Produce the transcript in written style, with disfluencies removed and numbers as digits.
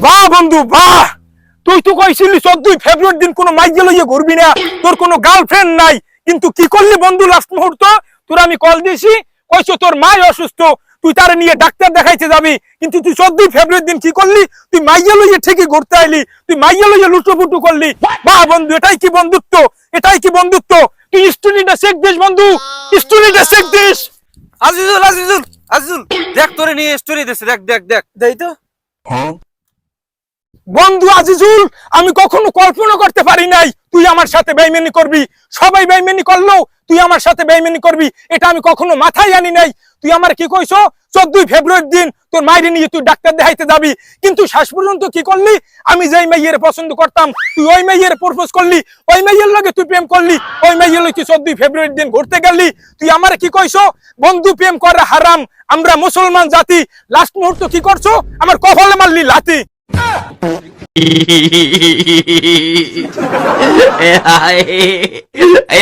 বাহ বন্ধু বাহ, তুই তো কইছিলি 14 ফেব্রুয়ারি দিন কোনো মাইকে লইয়ে ঘুরবি না, তোর কোনো গার্লফ্রেন্ড নাই, কিন্তু কি করলি বন্ধু লাস্ট মুহূর্ত? তোর আমি কল দিছি, কইছো তোর মা অসুস্থ, তুই তারে নিয়ে ডাক্তার দেখাইতে যাবি, কিন্তু তুই 14 ফেব্রুয়ারি দিন কি করলি? তুই মাইয়া লইয়ে ঠিকই ঘুরতে আইলি, তুই মাইয়া লইয়ে লুটোপুটু করলি। বাহ বন্ধু, এটাই কি বন্ধুত্ব? এটাই কি বন্ধুত্ব? তুই স্টুডেন্টটা শেখ দিস বন্ধু, স্টুডেন্টটা শেখ দিস। আজিজুল আজিজুল আজিজুল, দেখ তোরে নিয়ে স্টোরি দিছে, দেখ দেখ দেখ দেই তো। বন্ধু আজিজুল, আমি কখনো কল্পনা করতে পারি নাই তুই আমার সাথে বেইমানি করবি। সবাই বেইমানি করলো, তুই আমার সাথে বেইমানি করবি, এটা আমি কখনো মাথায় আনি নাই। তুই আমার কি কইছো 14 ফেব্রুয়ারি দিন তোর মাইরে নিয়ে তুই ডাক্তার দেখাইতে যাবি, কিন্তু শেষ পর্যন্ত কি করলি? আমি যেই মেয়ের পছন্দ করতাম তুই ওই মেয়ের প্রপোজ করলি, ওই মেয়ের লগে তুই প্রেম করলি, ওই মেয়ের লগে তুই 14 ফেব্রুয়ারি দিন ঘুরতে গেলি। তুই আমার কি কইছো বন্ধু প্রেম করা হারাম, আমরা মুসলমান জাতি। লাস্ট মুহূর্ত কি করছো? আমার কপালে মারলি লাথি। Ay,